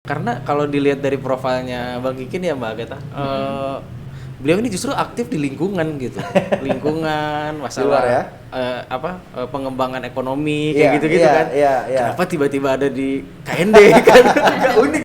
Karena kalau dilihat dari profilnya Bang Kikin ya Mbak Agatha, beliau ini justru aktif di lingkungan gitu, lingkungan masalah luar ya? pengembangan ekonomi Iya, kayak gitu-gitu iya, kan. iya, iya. Kenapa tiba-tiba ada di KND kan? Agak unik.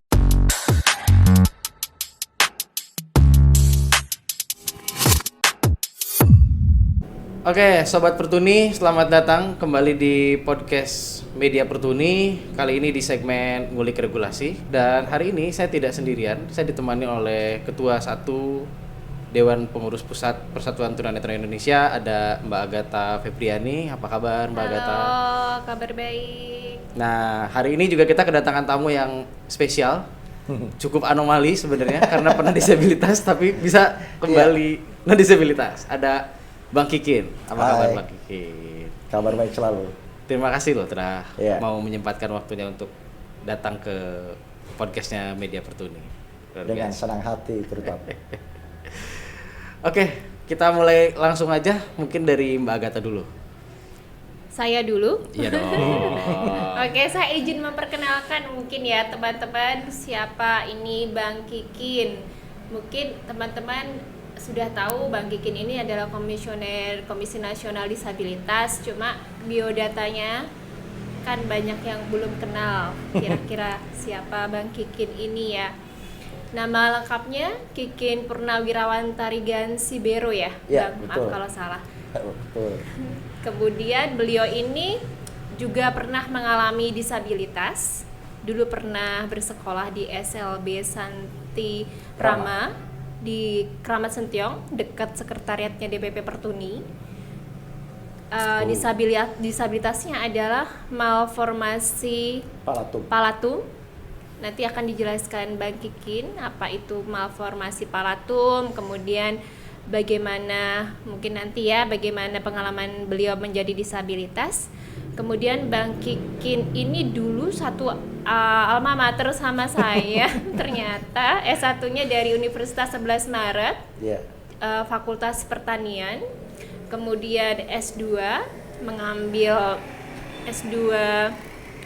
Oke, Sobat Pertuni, selamat datang kembali di podcast Media Pertuni. Kali ini di segmen Ngulik Regulasi. Dan hari ini saya tidak sendirian, saya ditemani oleh Ketua 1 Dewan Pengurus Pusat Persatuan Tunanetra Indonesia, ada Mbak Agatha Febriani. Apa kabar Mbak Agatha? Halo, kabar baik. Nah, hari ini juga kita kedatangan tamu yang spesial. Cukup anomali sebenarnya karena pernah disabilitas tapi bisa kembali non disabilitas. Ada Bang Kikin. Apa kabar Hai. Bang Kikin? Kabar baik selalu. Terima kasih loh telah Iya. mau menyempatkan waktunya untuk datang ke podcastnya Media Pertuni. Luar Dengan biasa. senang hati terutama. Oke, kita mulai langsung aja mungkin dari Mbak Agatha dulu. Saya dulu. Iya dong. Oke, saya izin memperkenalkan mungkin ya teman-teman siapa ini Bang Kikin. Mungkin teman-teman sudah tahu Bang Kikin ini adalah komisioner Komisi Nasional Disabilitas, cuma biodatanya kan banyak yang belum kenal kira-kira siapa Bang Kikin ini ya. Nama lengkapnya Kikin Purnawirawan Tarigan Sibero ya, Ya, Bang? betul. Maaf kalau salah. Betul. Kemudian beliau ini juga pernah mengalami disabilitas. Dulu pernah bersekolah di SLB Santi Rama di Kramat Sentiong, dekat sekretariatnya DPP Pertuni. Disabilitasnya adalah malformasi Palatum. palatum. Nanti akan dijelaskan Bang Kikin apa itu malformasi palatum, kemudian bagaimana mungkin nanti ya bagaimana pengalaman beliau menjadi disabilitas. Kemudian Bang Kikin ini dulu satu alma mater sama saya ternyata S1-nya dari Universitas 11 Maret, Iya. Fakultas Pertanian. Kemudian S2 mengambil S2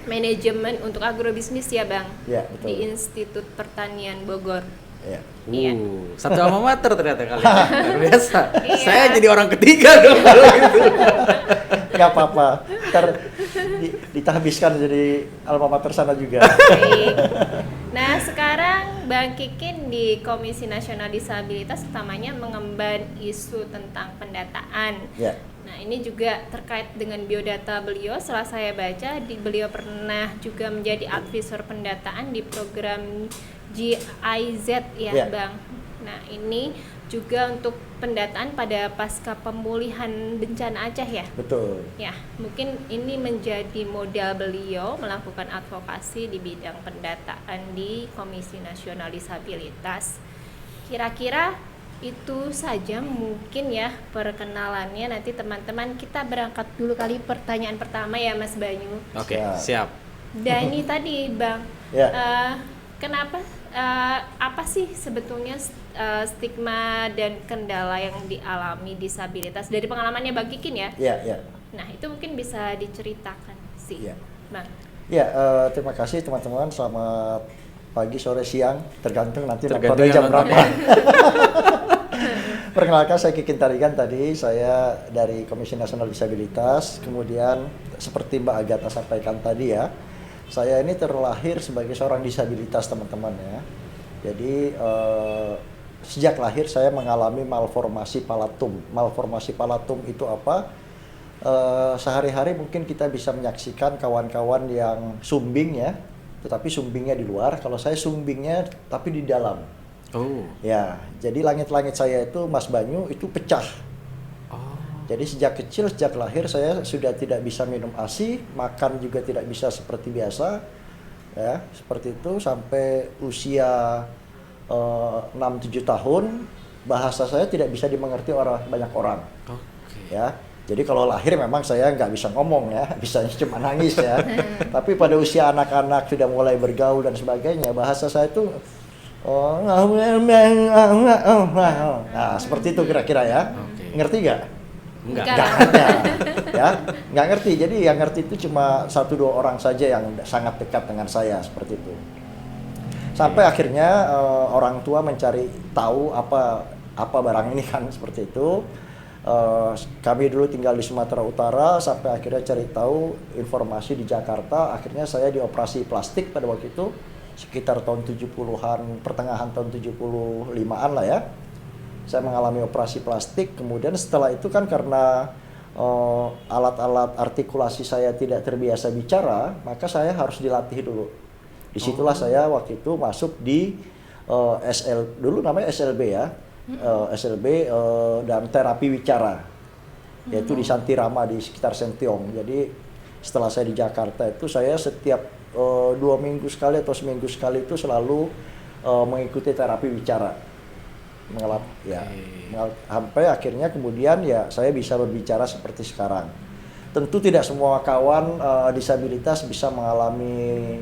manajemen untuk agrobisnis ya Bang, Iya, betul. di Institut Pertanian Bogor. Iya. Iya. Satu alma mater ternyata kalian. Luar biasa. Iya. Saya jadi orang ketiga dong kalau gitu. Gak apa-apa. Ntar ditahbiskan jadi alma mater sana juga. Baik. Nah sekarang Bang Kikin di Komisi Nasional Disabilitas utamanya mengemban isu tentang pendataan. Ya. Nah ini juga terkait dengan biodata beliau. Setelah saya baca, beliau pernah juga menjadi advisor pendataan di program GIZ ya Ya. Bang. Nah ini juga untuk pendataan pada pasca pemulihan bencana Aceh ya. Betul. Ya, mungkin ini menjadi modal beliau melakukan advokasi di bidang pendataan di Komisi Nasional Disabilitas. Kira-kira itu saja mungkin ya perkenalannya. Nanti teman-teman kita berangkat dulu kali pertanyaan pertama ya Mas Banyu. Oke, Siap. siap. Dan ini tadi Bang, Ya. kenapa apa sih sebetulnya stigma dan kendala yang dialami disabilitas dari pengalamannya Bang Kikin ya? Iya, iya. Nah itu mungkin bisa diceritakan sih, Iya. Bang. Ya, terima kasih teman-teman. Selamat pagi, sore, siang, tergantung nanti Tergantung nontonnya yang jam berapa. nontonnya. Perkenalkan, saya Kikin Tarigan. Tadi saya dari Komisi Nasional Disabilitas. Kemudian seperti Mbak Agatha sampaikan tadi ya, saya ini terlahir sebagai seorang disabilitas teman-teman ya. Jadi sejak lahir saya mengalami malformasi palatum. Malformasi palatum itu apa? Sehari-hari mungkin kita bisa menyaksikan kawan-kawan yang sumbing ya, tetapi sumbingnya di luar. Kalau saya sumbingnya tapi di dalam. Oh. Ya, jadi langit-langit saya itu Mas Banyu itu pecah. Oh. Jadi sejak kecil, sejak lahir saya sudah tidak bisa minum ASI, makan juga tidak bisa seperti biasa. Ya, seperti itu sampai usia 6-7 tahun, bahasa saya tidak bisa dimengerti banyak orang. Oke. Ya. Jadi kalau lahir memang saya nggak bisa ngomong ya, bisanya cuma nangis ya. Tapi pada usia anak-anak sudah mulai bergaul dan sebagainya, bahasa saya itu nah seperti itu kira-kira ya. Oke. Ngerti nggak? Enggak. Enggak. ada, ya nggak ngerti. Jadi yang ngerti itu cuma 1-2 orang saja yang sangat dekat dengan saya seperti itu. Sampai akhirnya orang tua mencari tahu apa barang ini kan seperti itu. Kami dulu tinggal di Sumatera Utara, sampai akhirnya cari tahu informasi di Jakarta. Akhirnya saya dioperasi plastik pada waktu itu sekitar tahun 70-an, pertengahan tahun 75-an lah ya. Saya mengalami operasi plastik. Kemudian setelah itu kan karena alat-alat artikulasi saya tidak terbiasa bicara, maka saya harus dilatih dulu. Disitulah saya waktu itu masuk di dulu namanya SLB ya, SLB dan terapi wicara, yaitu di Santirama di sekitar Sentiong. Jadi setelah saya di Jakarta itu saya setiap 2 minggu sekali atau seminggu sekali itu selalu mengikuti terapi wicara, sampai akhirnya kemudian ya saya bisa berbicara seperti sekarang. Tentu tidak semua kawan disabilitas bisa mengalami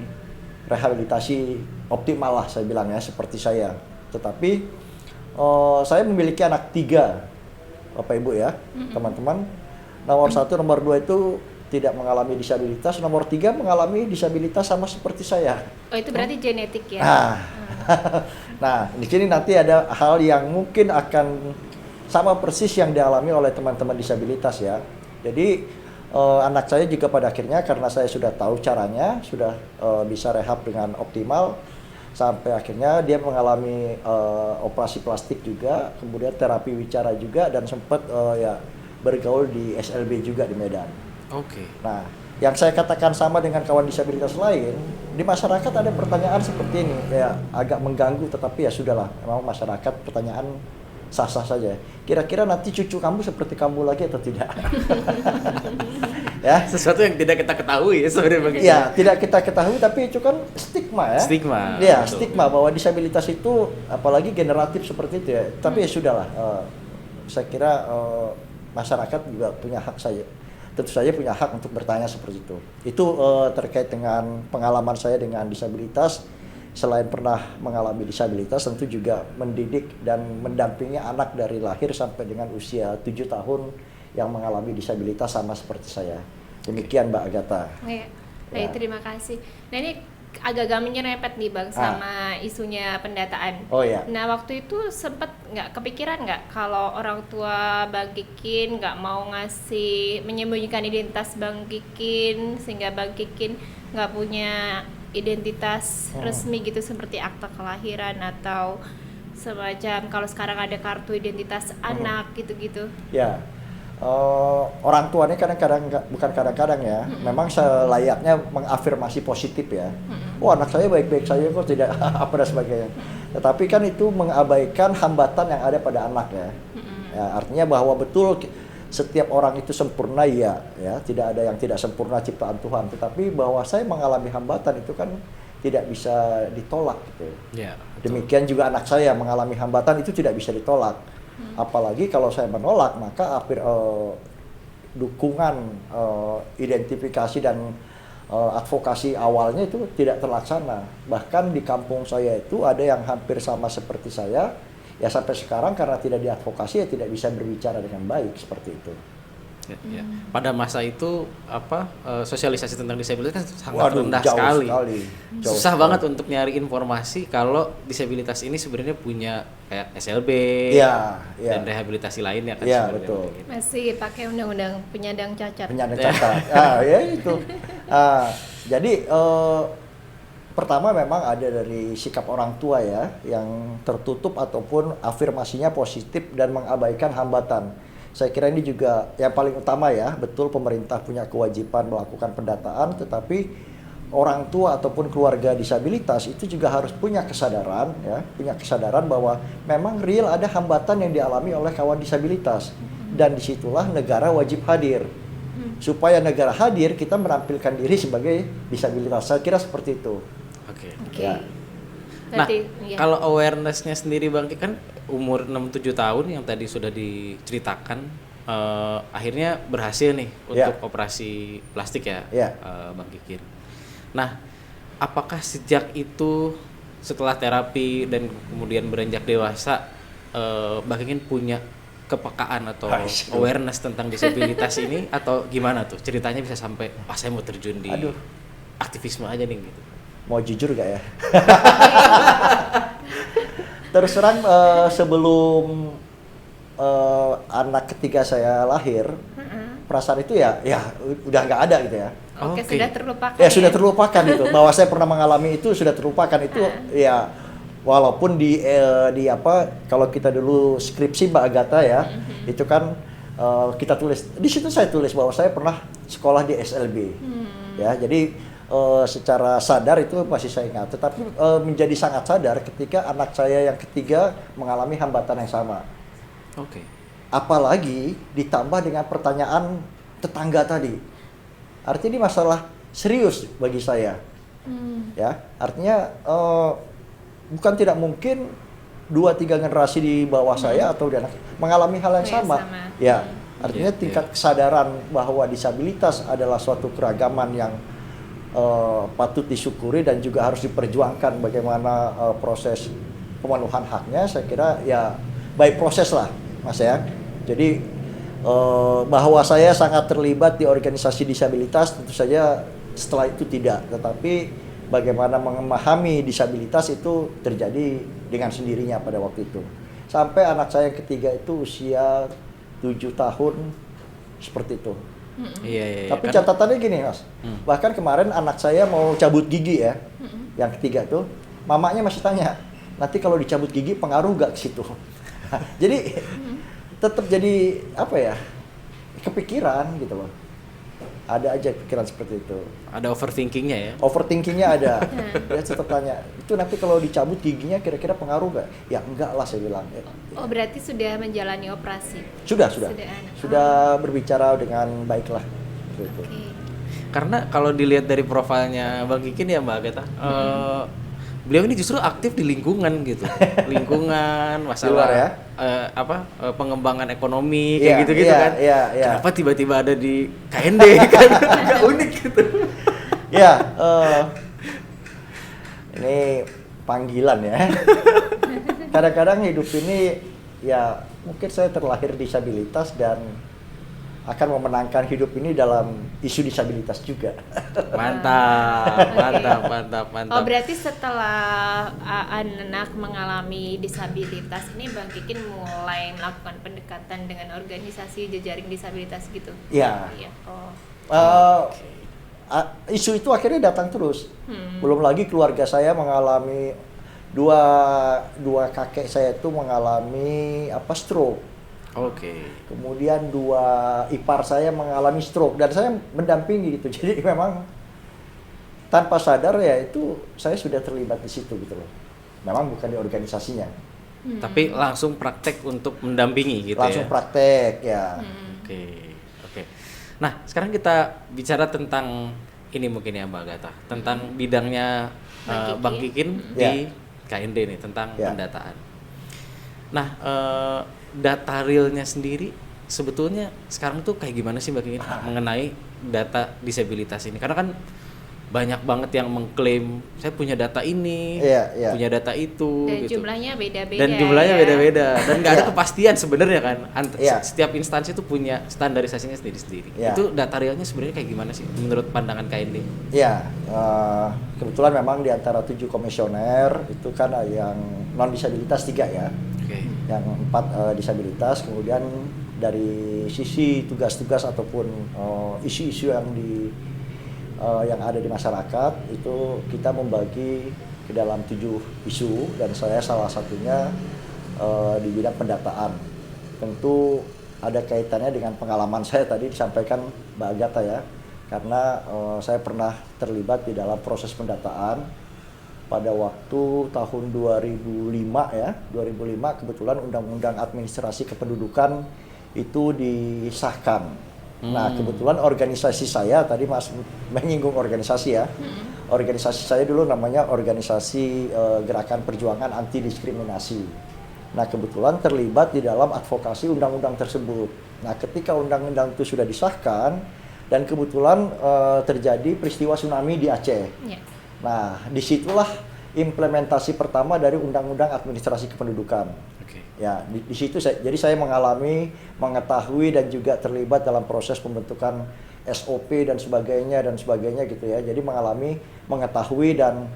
rehabilitasi optimal lah saya bilang ya, seperti saya. Tetapi saya memiliki anak 3 Bapak Ibu ya, teman-teman. Nomor 1, nomor 2 itu tidak mengalami disabilitas, nomor 3 mengalami disabilitas sama seperti saya. Oh, itu berarti genetik ya? Nah, di sini nanti ada hal yang mungkin akan sama persis yang dialami oleh teman-teman disabilitas ya. Jadi anak saya juga pada akhirnya karena saya sudah tahu caranya, sudah bisa rehab dengan optimal, sampai akhirnya dia mengalami operasi plastik juga, kemudian terapi wicara juga, dan sempat ya bergaul di SLB juga di Medan. Oke. Nah, yang saya katakan sama dengan kawan disabilitas lain, di masyarakat ada pertanyaan seperti ini, ya agak mengganggu, tetapi ya sudahlah, memang masyarakat pertanyaan sah-sah saja. Kira-kira nanti cucu kamu seperti kamu lagi atau tidak? Ya, Sesuatu yang tidak kita ketahui ya sebenarnya. ya tidak kita ketahui, tapi itu kan stigma ya. Stigma. Ya, Betul. stigma bahwa disabilitas itu apalagi generatif seperti itu ya. Tapi ya sudahlah, saya kira masyarakat juga punya hak saja. Tentu saja punya hak untuk bertanya seperti itu. Itu terkait dengan pengalaman saya dengan disabilitas. Selain pernah mengalami disabilitas, tentu juga mendidik dan mendampingi anak dari lahir sampai dengan usia 7 tahun yang mengalami disabilitas sama seperti saya. Demikian Mbak Agatha. Ya. Ya. Terima kasih. Nah, ini agak menyerempet nih Bang sama isunya pendataan. Oh ya. Nah, waktu itu sempat nggak kepikiran nggak kalau orang tua Bang Kikin nggak mau menyembunyikan identitas Bang Kikin, sehingga Bang Kikin nggak punya identitas resmi gitu seperti akta kelahiran atau semacam kalau sekarang ada kartu identitas anak gitu-gitu. Ya, orang tua ini kadang-kadang bukan kadang-kadang ya, memang selayaknya mengafirmasi positif ya. Oh, anak saya baik-baik saja kok, tidak apa dan sebagainya. Tetapi kan itu mengabaikan hambatan yang ada pada anak ya. Ya, artinya bahwa betul setiap orang itu sempurna ya, tidak ada yang tidak sempurna ciptaan Tuhan. Tetapi bahwa saya mengalami hambatan itu kan tidak bisa ditolak gitu. Ya, demikian juga anak saya mengalami hambatan itu tidak bisa ditolak. Apalagi kalau saya menolak, maka dukungan, identifikasi dan advokasi awalnya itu tidak terlaksana. Bahkan di kampung saya itu ada yang hampir sama seperti saya. Ya sampai sekarang karena tidak diadvokasi ya tidak bisa berbicara dengan baik seperti itu. Ya. Pada masa itu sosialisasi tentang disabilitas kan sangat rendah sekali. Susah banget untuk nyari informasi kalau disabilitas ini sebenarnya punya kayak SLB dan rehabilitasi lainnya kan ya, sebenarnya. Betul. Masih pakai undang-undang penyandang cacat. Penyandang cacat. Ya itu. Jadi pertama memang ada dari sikap orang tua ya yang tertutup ataupun afirmasinya positif dan mengabaikan hambatan. Saya kira ini juga yang paling utama ya, betul pemerintah punya kewajiban melakukan pendataan, tetapi orang tua ataupun keluarga disabilitas itu juga harus punya kesadaran ya, bahwa memang real ada hambatan yang dialami oleh kawan disabilitas, dan disitulah negara wajib hadir. Supaya negara hadir, kita menampilkan diri sebagai disabilitas. Saya kira seperti itu. Oke. Ya. Nah, kalau awareness-nya sendiri Bang, kan umur 6-7 tahun yang tadi sudah diceritakan, akhirnya berhasil nih untuk operasi plastik ya, Bang Kikin. Nah, apakah sejak itu setelah terapi dan kemudian beranjak dewasa, Bang Kikin punya kepekaan atau awareness tentang disabilitas ini, atau gimana tuh ceritanya bisa sampai saya mau terjun di aktivisme aja nih gitu? Mau jujur gak ya? Terus terang sebelum anak ketiga saya lahir, perasaan itu ya udah nggak ada gitu ya. Oke, Oke. sudah terlupakan. Ya sudah terlupakan itu. Bahwa saya pernah mengalami itu sudah terlupakan itu ya. Walaupun di kalau kita dulu skripsi Mbak Agatha ya, itu kan kita tulis di situ, saya tulis bahwa saya pernah sekolah di SLB. Ya, jadi secara sadar itu masih saya ingat. Tetapi menjadi sangat sadar ketika anak saya yang ketiga mengalami hambatan yang sama. Oke. Apalagi ditambah dengan pertanyaan tetangga tadi. Artinya ini masalah serius bagi saya. Ya, artinya bukan tidak mungkin 2-3 generasi di bawah saya atau di anak mengalami hal yang sama. Ya, artinya tingkat kesadaran bahwa disabilitas adalah suatu keragaman yang patut disyukuri dan juga harus diperjuangkan bagaimana proses pemenuhan haknya. Saya kira ya by proses lah, Mas ya. Jadi bahwa saya sangat terlibat di organisasi disabilitas tentu saja setelah itu tidak, tetapi bagaimana memahami disabilitas itu terjadi dengan sendirinya pada waktu itu. Sampai anak saya yang ketiga itu usia 7 tahun seperti itu. Iya. Tapi catatannya gini, Mas. Bahkan kemarin anak saya mau cabut gigi ya. Yang ketiga tuh, mamanya masih tanya, nanti kalau dicabut gigi pengaruh gak ke situ? Jadi tetap jadi apa ya? Kepikiran gitu loh. Ada aja pikiran seperti itu. Ada overthinkingnya ya? Overthinkingnya ada. Dia tetap tanya, itu nanti kalau dicabut giginya kira-kira pengaruh nggak? Ya enggak lah, saya bilang. Oh, berarti sudah menjalani operasi? Sudah. Anak. Sudah berbicara dengan baik lah. Gitu. Oke. Karena kalau dilihat dari profilnya Bang Kikin ya Mbak Agatha, beliau ini justru aktif di lingkungan gitu. Lingkungan, masalah Luar ya? pengembangan ekonomi Iya, kayak gitu-gitu iya, kan. iya. Kenapa tiba-tiba ada di KND kan? Agak unik gitu. Ya, ini panggilan ya. Kadang-kadang hidup ini ya mungkin saya terlahir disabilitas dan akan memenangkan hidup ini dalam isu disabilitas juga. Mantap. Oh, berarti setelah anak mengalami disabilitas ini Bang Kikin mulai melakukan pendekatan dengan organisasi jejaring disabilitas gitu? Iya. Oh. Isu itu akhirnya datang terus. Belum lagi keluarga saya mengalami dua kakek saya itu mengalami stroke. Oke. Kemudian 2 ipar saya mengalami stroke dan saya mendampingi gitu. Jadi memang tanpa sadar ya itu saya sudah terlibat di situ gitu loh. Memang bukan di organisasinya. Tapi langsung praktek untuk mendampingi gitu Langsung ya. praktek ya. Oke. Nah, sekarang kita bicara tentang ini mungkin ya Mbak Agatha, tentang bidangnya Bang Kikin di KND nih, tentang pendataan. Nah, data realnya sendiri sebetulnya sekarang tuh kayak gimana sih Mbak Kikin mengenai data disabilitas ini? Karena kan banyak banget yang mengklaim saya punya data ini, punya data itu, dan gitu. jumlahnya beda-beda. Dan jumlahnya beda-beda dan nggak ada kepastian sebenarnya kan. Setiap instansi itu punya standarisasinya sendiri-sendiri. Itu data realnya sebenarnya kayak gimana sih menurut pandangan KND? Ya, kebetulan memang di antara 7 komisioner itu kan yang non disabilitas 3 ya. Yang 4 disabilitas. Kemudian dari sisi tugas-tugas ataupun isu-isu yang ada di masyarakat itu kita membagi ke dalam 7 isu dan saya salah satunya di bidang pendataan. Tentu ada kaitannya dengan pengalaman saya tadi disampaikan Mbak Agatha ya, karena saya pernah terlibat di dalam proses pendataan pada waktu tahun 2005 ya. 2005 kebetulan Undang-Undang Administrasi Kependudukan itu disahkan. Nah, kebetulan organisasi saya tadi Mas menyinggung organisasi ya. Organisasi saya dulu namanya Organisasi Gerakan Perjuangan Anti Diskriminasi. Nah, kebetulan terlibat di dalam advokasi undang-undang tersebut. Nah, ketika undang-undang itu sudah disahkan dan kebetulan terjadi peristiwa tsunami di Aceh. Nah, disitulah implementasi pertama dari Undang-Undang Administrasi Kependudukan. Ya, di situ jadi saya mengetahui dan juga terlibat dalam proses pembentukan SOP dan sebagainya gitu ya. Jadi mengetahui dan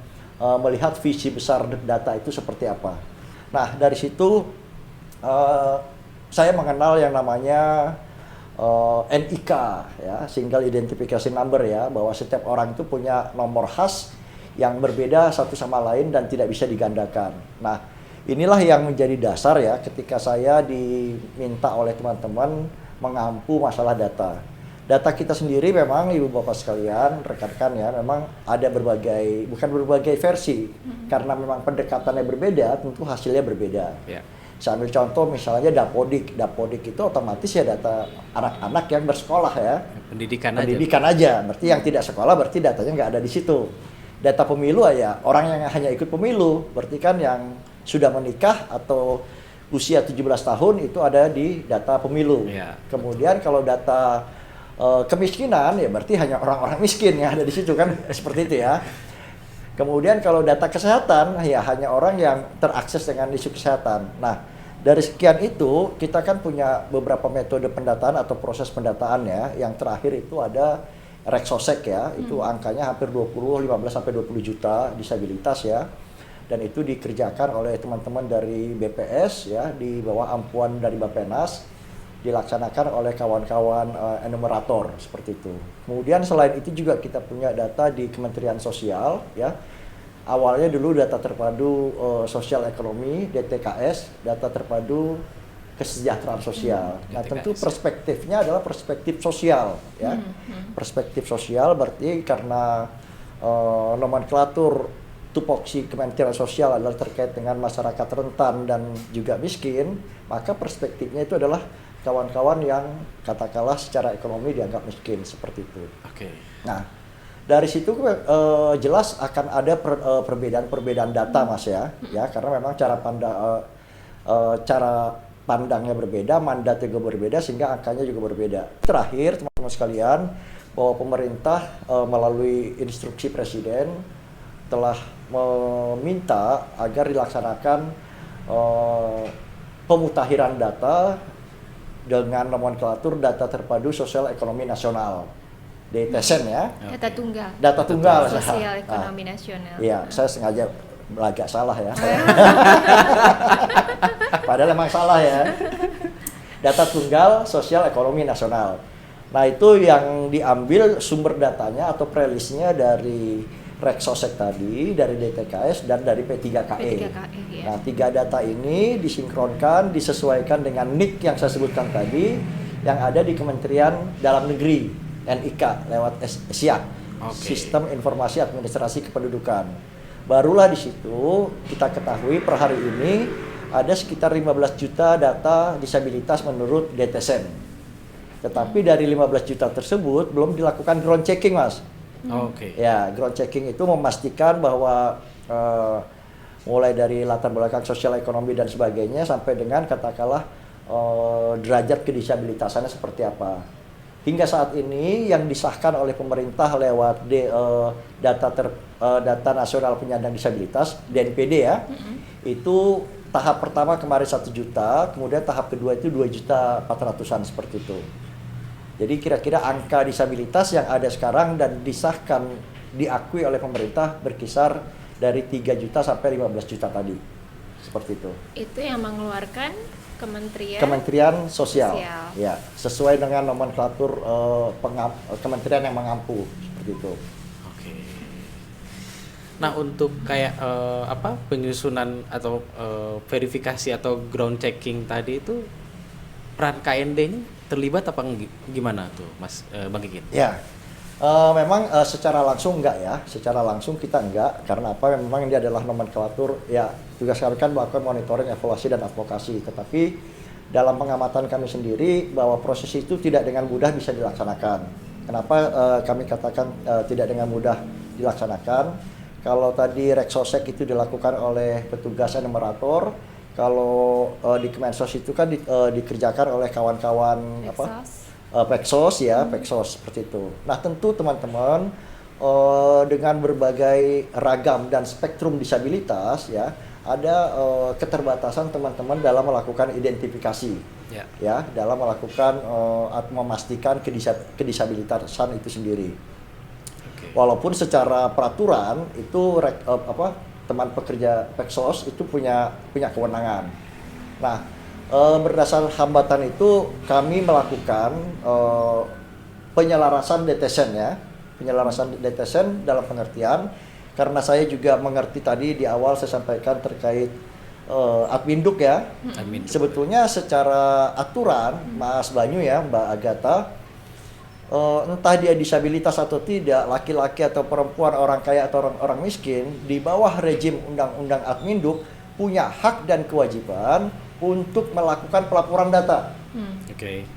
melihat visi besar data itu seperti apa. Nah, dari situ saya mengenal yang namanya NIK ya, Single Identification Number ya, bahwa setiap orang itu punya nomor khas yang berbeda satu sama lain dan tidak bisa digandakan. Nah, inilah yang menjadi dasar ya ketika saya diminta oleh teman-teman mengampu masalah data. Data kita sendiri memang Ibu Bapak sekalian, rekan-rekan ya, memang ada bukan berbagai versi. Karena memang pendekatannya berbeda, tentu hasilnya berbeda. Yeah. Saya ambil contoh misalnya Dapodik. Dapodik itu otomatis ya data anak-anak yang bersekolah ya. Pendidikan aja. Berarti yang tidak sekolah berarti datanya nggak ada di situ. Data pemilu ya orang yang hanya ikut pemilu. Berarti kan yang sudah menikah atau usia 17 tahun itu ada di data pemilu. Yeah. Kemudian kalau data kemiskinan ya berarti hanya orang-orang miskin yang ada di situ kan seperti itu ya. Kemudian kalau data kesehatan ya hanya orang yang terakses dengan isu kesehatan. Nah, dari sekian itu kita kan punya beberapa metode pendataan atau proses pendataan ya. Yang terakhir itu ada Reksosek ya, itu angkanya hampir 15 sampai 20 juta disabilitas ya. Dan itu dikerjakan oleh teman-teman dari BPS ya, di bawah ampuan dari Bappenas, dilaksanakan oleh kawan-kawan enumerator seperti itu. Kemudian selain itu juga kita punya data di Kementerian Sosial ya. Awalnya dulu data terpadu sosial ekonomi DTKS, data terpadu kesejahteraan sosial. Nah, tentu perspektifnya adalah perspektif sosial ya. Perspektif sosial berarti karena nomenklatur tupoksi Kementerian Sosial adalah terkait dengan masyarakat rentan dan juga miskin, maka perspektifnya itu adalah kawan-kawan yang katakanlah secara ekonomi dianggap miskin seperti itu. Oke. Nah, dari situ jelas akan ada perbedaan data Mas ya, karena memang cara pandangnya berbeda, mandatnya juga berbeda sehingga angkanya juga berbeda. Terakhir teman-teman sekalian, bahwa pemerintah melalui instruksi Presiden telah meminta agar dilaksanakan pemutakhiran data dengan nomenklatur data terpadu sosial ekonomi nasional DTSN ya. Data tunggal sosial ekonomi nasional. Iya, saya sengaja agak salah ya. Padahal emang salah ya. Data tunggal sosial ekonomi nasional. Nah, itu yang diambil sumber datanya atau prelisnya dari Reksosek tadi, dari DTKS dan dari P3KE. Ya. Nah, 3 data ini disinkronkan, disesuaikan dengan NIK yang saya sebutkan tadi yang ada di Kementerian Dalam Negeri, NIK lewat SIAK, Sistem Informasi Administrasi Kependudukan. Barulah di situ kita ketahui per hari ini ada sekitar 15 juta data disabilitas menurut DTSN. Tetapi dari 15 juta tersebut belum dilakukan ground checking, Mas. Ya, ground checking itu memastikan bahwa mulai dari latar belakang sosial ekonomi dan sebagainya sampai dengan katakanlah derajat kedisabilitasannya seperti apa. Hingga saat ini yang disahkan oleh pemerintah lewat data nasional penyandang disabilitas DNPD ya, itu tahap pertama kemarin 1 juta, kemudian tahap kedua itu 2.400.000-an seperti itu. Jadi kira-kira angka disabilitas yang ada sekarang dan disahkan, diakui oleh pemerintah berkisar dari 3 juta sampai 15 juta tadi. Seperti itu. Itu yang mengeluarkan Kementerian Sosial. Ya, sesuai dengan nomenklatur kementerian yang mengampu seperti itu. Oke. Nah, untuk kayak penyusunan atau verifikasi atau ground checking tadi itu peran KND ini terlibat apa gimana tuh Mas Bang Kikin? Ya, memang secara langsung enggak ya, secara langsung kita enggak, karena apa? Memang ini adalah nomenklatur ya, tugas kami kan melakukan monitoring, evaluasi dan advokasi, tetapi dalam pengamatan kami sendiri bahwa proses itu tidak dengan mudah bisa dilaksanakan. Kenapa kami katakan tidak dengan mudah dilaksanakan? Kalau tadi Reksosek itu dilakukan oleh petugas enumerator, kalau di Kemensos itu kan dikerjakan oleh kawan-kawan Peksos ya, Peksos seperti itu. Nah, tentu teman-teman dengan berbagai ragam dan spektrum disabilitas ya, ada keterbatasan teman-teman dalam melakukan identifikasi ya, dalam melakukan atau memastikan kedisabilitasan itu sendiri. Walaupun secara peraturan itu teman pekerja Peksos itu punya kewenangan. Nah, berdasar hambatan itu kami melakukan penyelarasan DTSEN ya. Penyelarasan DTSEN dalam pengertian karena saya juga mengerti tadi di awal saya sampaikan terkait Adminduk ya. Sebetulnya secara aturan Mas Banyu ya, Mbak Agatha, entah dia disabilitas atau tidak, laki-laki atau perempuan, orang kaya atau orang miskin, di bawah rejim undang-undang Adminduk punya hak dan kewajiban untuk melakukan pelaporan data.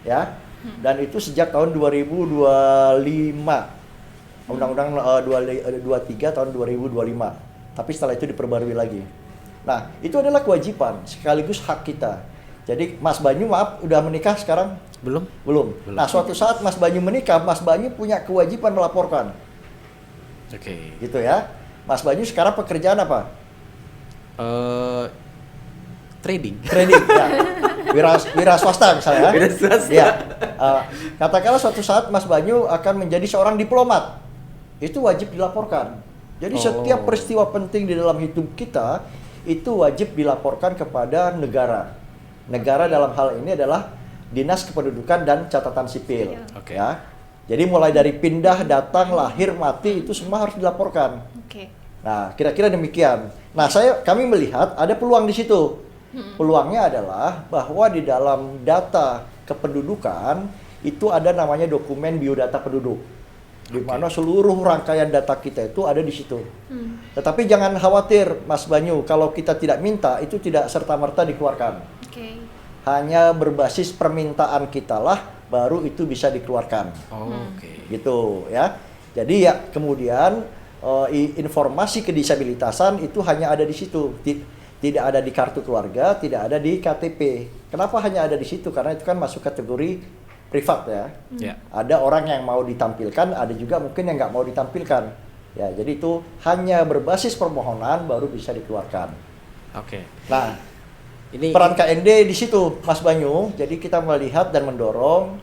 Ya. Dan itu sejak tahun 2025. Undang-undang 23 tahun 2025. Tapi setelah itu diperbarui lagi. Nah, itu adalah kewajiban sekaligus hak kita. Jadi Mas Banyu maaf udah menikah sekarang? Belum. Nah, suatu saat Mas Banyu menikah, Mas Banyu punya kewajiban melaporkan. Gitu ya. Mas Banyu sekarang pekerjaan apa? Trading ya. Wira swasta misalnya. Wira swasta. Ya. Katakanlah suatu saat Mas Banyu akan menjadi seorang diplomat. Itu wajib dilaporkan. Jadi setiap peristiwa penting di dalam hidup kita itu wajib dilaporkan kepada negara. Negara dalam hal ini adalah Dinas Kependudukan dan Catatan Sipil. Ya. Jadi mulai dari pindah, datang, lahir, mati itu semua harus dilaporkan. Nah, kira-kira demikian. Nah, kami melihat ada peluang di situ. Peluangnya adalah bahwa di dalam data kependudukan itu ada namanya dokumen biodata penduduk, di mana seluruh rangkaian data kita itu ada di situ. Tetapi jangan khawatir, Mas Banyu, kalau kita tidak minta itu tidak serta-merta dikeluarkan. Hanya berbasis permintaan kita lah, baru itu bisa dikeluarkan. Gitu ya. Jadi ya kemudian informasi kedisabilitasan itu hanya ada di situ. Tidak ada di kartu keluarga, tidak ada di KTP. Kenapa hanya ada di situ? Karena itu kan masuk kategori privat ya. Ada orang yang mau ditampilkan, ada juga mungkin yang nggak mau ditampilkan. Ya, jadi itu hanya berbasis permohonan baru bisa dikeluarkan. Nah, ini peran KND di situ, Mas Banyu. Jadi kita melihat dan mendorong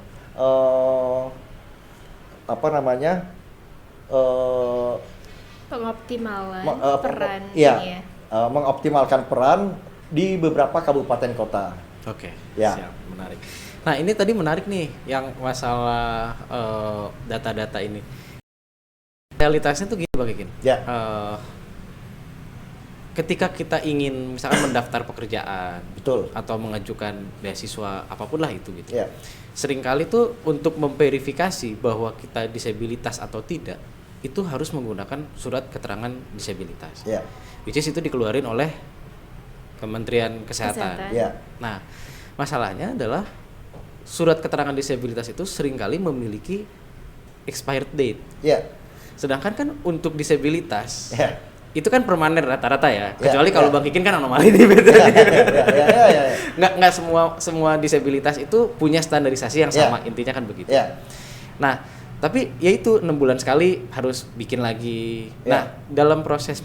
pengoptimalan peran ya. Mengoptimalkan peran di beberapa kabupaten kota. Ya. Siap, menarik. Nah, ini tadi menarik nih yang masalah data-data ini. Realitasnya tuh gini Bang Kikin. Ya. Ketika kita ingin misalkan mendaftar pekerjaan, betul, atau mengajukan beasiswa apapun lah itu gitu. Ya. Seringkali tuh untuk memverifikasi bahwa kita disabilitas atau tidak, itu harus menggunakan surat keterangan disabilitas. Ya. Which is itu dikeluarin oleh Kementerian Kesehatan. Ya. Nah, masalahnya adalah surat keterangan disabilitas itu seringkali memiliki expired date. Ya. Sedangkan kan untuk disabilitas, ya, itu kan permanen rata-rata ya. Ya, Kecuali kalau ya. Bang Kikin kan anomali nih betul. Nggak semua disabilitas itu punya standarisasi yang sama. Intinya kan begitu. Ya. Nah, tapi ya itu 6 bulan sekali harus bikin lagi. Nah, dalam proses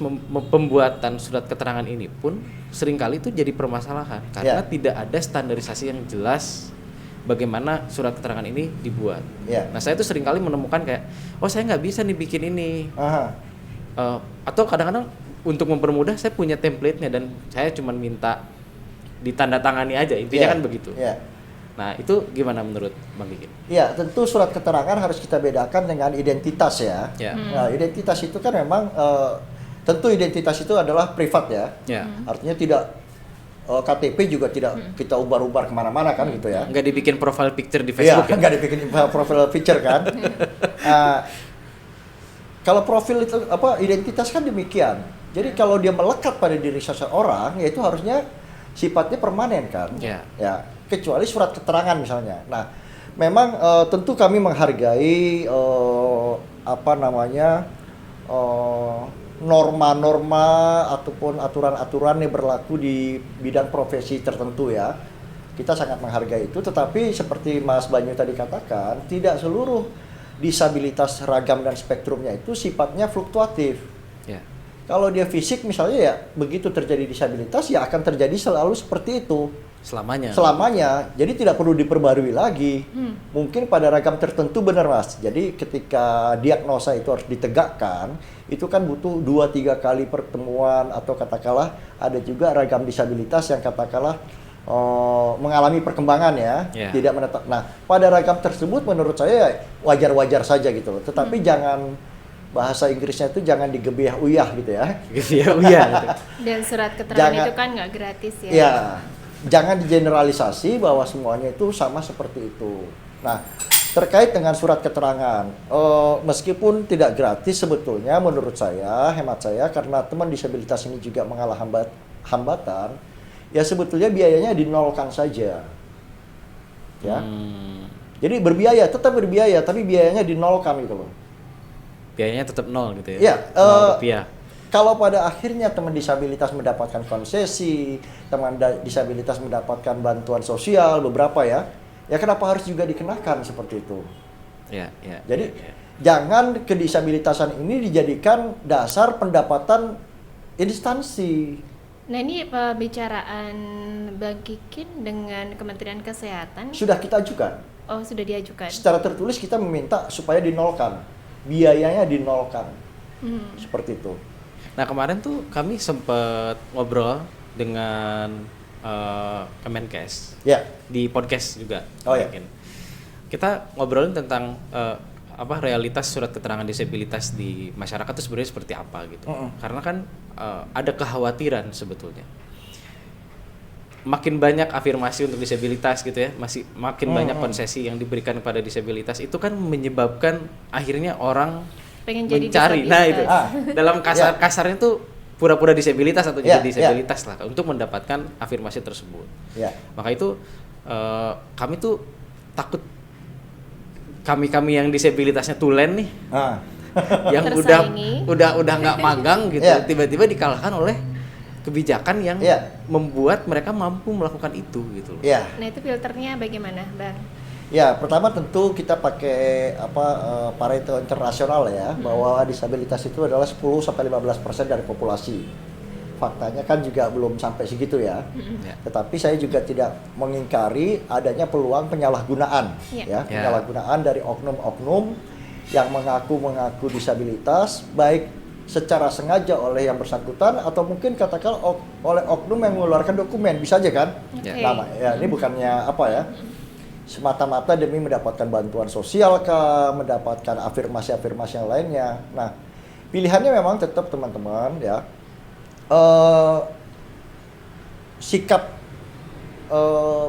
pembuatan surat keterangan ini pun seringkali itu jadi permasalahan karena tidak ada standarisasi yang jelas bagaimana surat keterangan ini dibuat. Nah, saya tuh seringkali menemukan kayak, saya nggak bisa nih bikin ini. Atau kadang-kadang untuk mempermudah saya punya template-nya dan saya cuma minta ditandatangani aja. Intinya kan begitu. Nah, itu gimana menurut Bang Kikin? Ya, tentu surat keterangan harus kita bedakan dengan identitas ya. Nah, identitas itu kan memang tentu identitas itu adalah privat ya. Artinya tidak KTP juga tidak kita ubar-ubar kemana-mana kan gitu ya. Nggak dibikin profile picture di Facebook ya? Nggak dibikin profile picture kan. Kalau profil itu identitas kan demikian. Jadi kalau dia melekat pada diri seseorang, ya itu harusnya sifatnya permanen kan. Ya. Kecuali surat keterangan misalnya. Nah, memang tentu kami menghargai norma-norma ataupun aturan-aturan yang berlaku di bidang profesi tertentu ya. Kita sangat menghargai itu, tetapi seperti Mas Banyu tadi katakan, tidak seluruh disabilitas ragam dan spektrumnya itu sifatnya fluktuatif. Kalau dia fisik misalnya ya begitu terjadi disabilitas ya akan terjadi selalu seperti itu. selamanya, jadi tidak perlu diperbarui lagi. Mungkin pada ragam tertentu benar Mas, jadi ketika diagnosa itu harus ditegakkan, itu kan butuh 2-3 kali pertemuan, atau katakanlah ada juga ragam disabilitas yang katakanlah mengalami perkembangan ya, tidak menetap. Nah, pada ragam tersebut menurut saya wajar-wajar saja gitu loh, tetapi jangan, bahasa Inggrisnya itu jangan digebiah uyah gitu ya. Gebiah uyah gitu. Dan surat keterangan itu kan nggak gratis ya. Ya, jangan digeneralisasi bahwa semuanya itu sama seperti itu. Nah, terkait dengan surat keterangan, meskipun tidak gratis sebetulnya menurut saya, hemat saya, karena teman disabilitas ini juga mengalami hambatan, ya sebetulnya biayanya dinolkan saja. Ya. Jadi tetap berbiaya, tapi biayanya dinolkan gitu loh. Biayanya tetap nol gitu ya. Ya, 0 rupiah. Kalau pada akhirnya teman disabilitas mendapatkan konsesi, teman disabilitas mendapatkan bantuan sosial beberapa ya kenapa harus juga dikenakan seperti itu? Jadi jangan kedisabilitasan ini dijadikan dasar pendapatan instansi. Nah, ini pembicaraan Bang Kikin dengan Kementerian Kesehatan Sudah kita ajukan. Oh, sudah diajukan. Secara tertulis kita meminta supaya dinolkan, biayanya dinolkan, seperti itu. Nah, kemarin tuh kami sempat ngobrol dengan Kemenkes di podcast juga. Oh ya. Kita ngobrolin tentang realitas surat keterangan disabilitas di masyarakat itu sebenarnya seperti apa gitu. Karena kan ada kekhawatiran sebetulnya. Makin banyak afirmasi untuk disabilitas gitu ya, makin banyak konsesi yang diberikan kepada disabilitas, itu kan menyebabkan akhirnya orang pengen jadi mencari. disabilitas. Nah itu dalam kasarnya tuh pura-pura disabilitas atau jadi disabilitas lah untuk mendapatkan afirmasi tersebut. Maka itu kami tuh takut kami yang disabilitasnya tulen nih, yang udah nggak magang gitu, tiba-tiba dikalahkan oleh kebijakan yang membuat mereka mampu melakukan itu gitu loh. Nah, itu filternya bagaimana, Bang? Ya, pertama tentu kita pakai Pareto internasional ya, bahwa disabilitas itu adalah 10-15% dari populasi. Faktanya kan juga belum sampai segitu ya. Tetapi saya juga tidak mengingkari adanya peluang penyalahgunaan penyalahgunaan dari oknum-oknum yang mengaku disabilitas, baik secara sengaja oleh yang bersangkutan atau mungkin katakan oleh oknum yang mengeluarkan dokumen, bisa aja kan? Ini bukannya semata-mata demi mendapatkan bantuan sosial kah, mendapatkan afirmasi-afirmasi yang lainnya. Nah, pilihannya memang tetap teman-teman ya,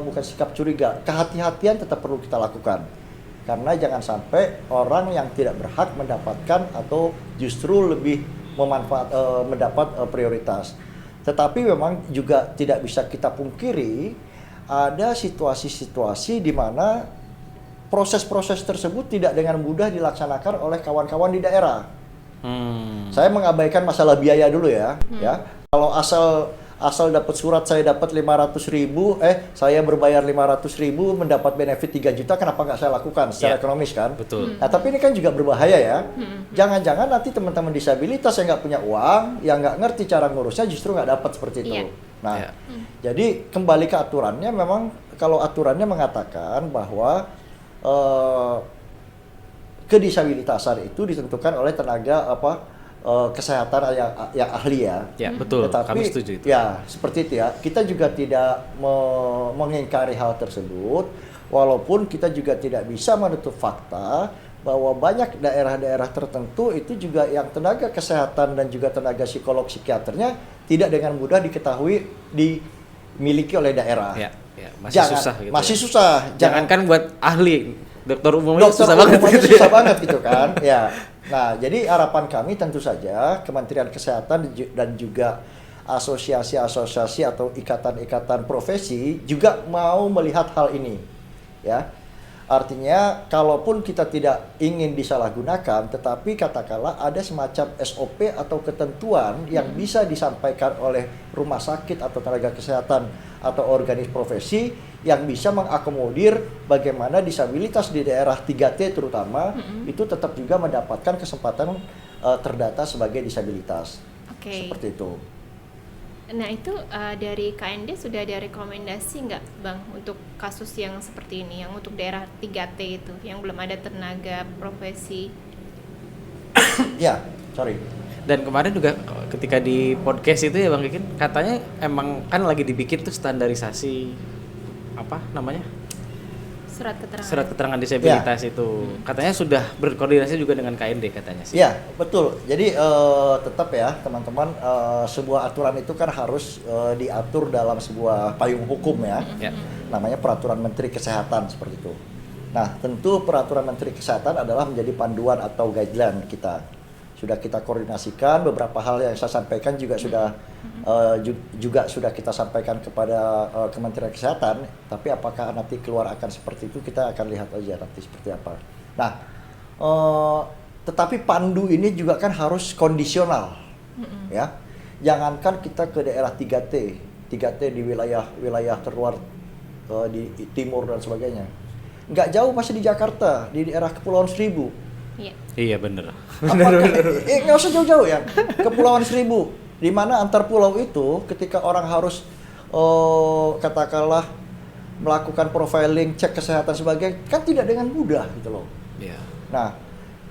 bukan sikap curiga, kehati-hatian tetap perlu kita lakukan. Karena jangan sampai orang yang tidak berhak mendapatkan atau justru lebih mendapat prioritas. Tetapi memang juga tidak bisa kita pungkiri ada situasi-situasi di mana proses-proses tersebut tidak dengan mudah dilaksanakan oleh kawan-kawan di daerah. Saya mengabaikan masalah biaya dulu ya. Kalau asal dapat surat saya dapat 500.000, saya berbayar 500.000 mendapat benefit 3 juta, kenapa nggak saya lakukan secara ekonomis kan? Betul. Nah, tapi ini kan juga berbahaya ya. Jangan-jangan nanti teman-teman disabilitas yang nggak punya uang, yang nggak ngerti cara ngurusnya justru nggak dapat seperti itu. Nah, jadi kembali ke aturannya, memang kalau aturannya mengatakan bahwa kedisabilitasan itu ditentukan oleh tenaga kesehatan yang ahli ya. Ya, betul. Tetapi, kami setuju itu. Ya, seperti itu ya. Kita juga tidak mengingkari hal tersebut, walaupun kita juga tidak bisa menutup fakta bahwa banyak daerah-daerah tertentu itu juga yang tenaga kesehatan dan juga tenaga psikolog psikiaternya tidak dengan mudah diketahui dimiliki oleh daerah. Masih susah. Jangankan buat ahli, dokter umumnya susah banget gitu. Susah banget gitu kan. Ya. Nah, jadi harapan kami tentu saja Kementerian Kesehatan dan juga asosiasi-asosiasi atau ikatan-ikatan profesi juga mau melihat hal ini. Ya. Artinya kalaupun kita tidak ingin disalahgunakan, tetapi katakanlah ada semacam SOP atau ketentuan yang bisa disampaikan oleh rumah sakit atau tenaga kesehatan atau organisasi profesi yang bisa mengakomodir bagaimana disabilitas di daerah 3T terutama itu tetap juga mendapatkan kesempatan terdata sebagai disabilitas. Seperti itu. Nah itu dari KND sudah ada rekomendasi nggak Bang untuk kasus yang seperti ini, yang untuk daerah 3T itu, yang belum ada tenaga profesi? Ya, sorry. Dan kemarin juga ketika di podcast itu ya Bang Kikin, katanya emang kan lagi dibikin tuh standarisasi apa namanya? Surat keterangan disabilitas itu. Katanya sudah berkoordinasi juga dengan KND katanya sih. Ya, betul. Jadi tetap ya teman-teman, sebuah aturan itu kan harus diatur dalam sebuah payung hukum ya. Ya. Namanya Peraturan Menteri Kesehatan seperti itu. Nah, tentu Peraturan Menteri Kesehatan adalah menjadi panduan atau guideline kita. Sudah kita koordinasikan, beberapa hal yang saya sampaikan juga sudah kita sampaikan kepada Kementerian Kesehatan, tapi apakah nanti keluar akan seperti itu, kita akan lihat aja nanti seperti apa. Nah, tetapi pandu ini juga kan harus kondisional, ya. Jangankan kita ke daerah 3T di wilayah terluar di timur dan sebagainya. Nggak jauh masih di Jakarta, di daerah Kepulauan Seribu. Iya bener. Nggak usah jauh-jauh ya, Kepulauan Seribu, di mana antar pulau itu ketika orang harus katakanlah melakukan profiling, cek kesehatan sebagainya, kan tidak dengan mudah gitu loh. Iya. Nah,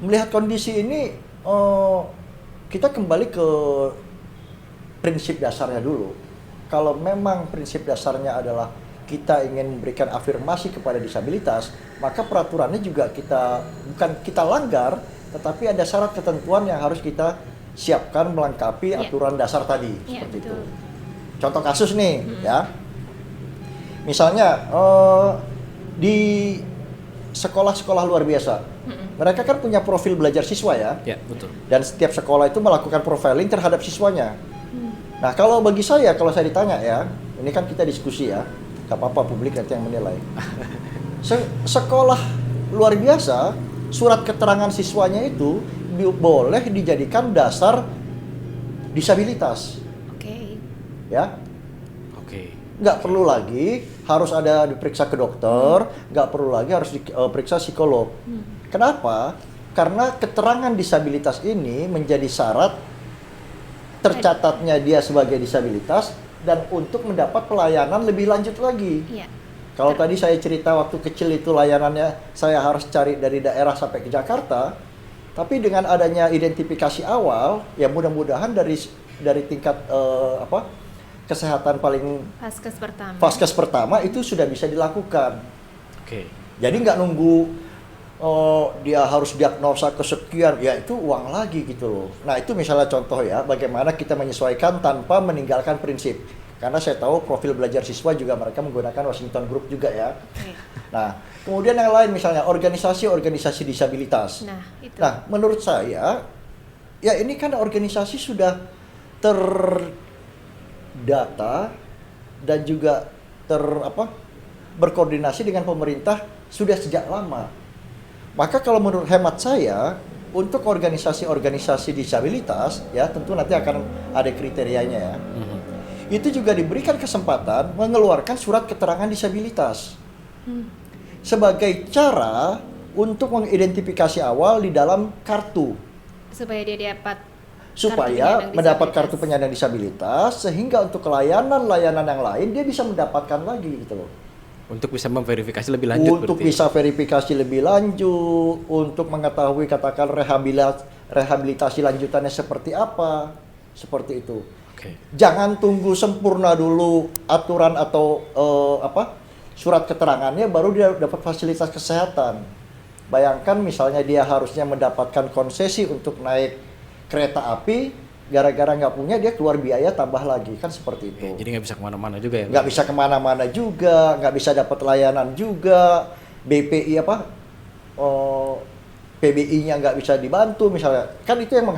melihat kondisi ini, kita kembali ke prinsip dasarnya dulu. Kalau memang prinsip dasarnya adalah kita ingin memberikan afirmasi kepada disabilitas, maka peraturannya juga bukan kita langgar, tetapi ada syarat ketentuan yang harus kita siapkan melengkapi aturan dasar tadi, seperti betul. itu. Contoh kasus nih, ya. Misalnya di sekolah-sekolah luar biasa, mereka kan punya profil belajar siswa ya. Ya, betul. Dan setiap sekolah itu melakukan profiling terhadap siswanya. Nah, kalau bagi saya, kalau saya ditanya ya, ini kan kita diskusi ya, gak apa-apa publik nanti yang menilai. Sekolah luar biasa, surat keterangan siswanya itu boleh dijadikan dasar disabilitas. Oke. Ya, Oke. nggak perlu lagi harus ada diperiksa ke dokter, nggak perlu lagi harus diperiksa psikolog. Kenapa? Karena keterangan disabilitas ini menjadi syarat tercatatnya dia sebagai disabilitas dan untuk mendapat pelayanan lebih lanjut lagi. Iya. Kalau tadi saya cerita waktu kecil itu layanannya saya harus cari dari daerah sampai ke Jakarta, tapi dengan adanya identifikasi awal, ya mudah-mudahan dari tingkat kesehatan paling Vaskes pertama itu sudah bisa dilakukan. Oke. Jadi nggak nunggu dia harus diagnosa kesekian, ya itu uang lagi gitu loh. Nah itu misalnya contoh ya, bagaimana kita menyesuaikan tanpa meninggalkan prinsip. Karena saya tahu profil belajar siswa juga mereka menggunakan Washington Group juga ya. Okay. Nah kemudian yang lain misalnya organisasi disabilitas. Nah menurut saya, ya ini kan organisasi sudah terdata dan juga berkoordinasi dengan pemerintah sudah sejak lama. Maka kalau menurut hemat saya, untuk organisasi-organisasi disabilitas, ya tentu nanti akan ada kriterianya ya. Itu juga diberikan kesempatan mengeluarkan surat keterangan disabilitas sebagai cara untuk mengidentifikasi awal di dalam kartu. Supaya dia dapat mendapat kartu penyandang disabilitas, sehingga untuk layanan-layanan yang lain dia bisa mendapatkan lagi gitu loh. Untuk bisa memverifikasi lebih lanjut. Untuk bisa verifikasi lebih lanjut, untuk mengetahui katakan rehabilitasi lanjutannya seperti apa, seperti itu. Okay. Jangan tunggu sempurna dulu aturan atau surat keterangannya baru dia dapat fasilitas kesehatan. Bayangkan misalnya dia harusnya mendapatkan konsesi untuk naik kereta api, gara-gara nggak punya dia keluar biaya tambah lagi, kan seperti itu. Jadi nggak bisa kemana-mana juga ya? Nggak bisa kemana-mana juga, nggak bisa dapat layanan juga, BPI PBI-nya nggak bisa dibantu misalnya, kan itu yang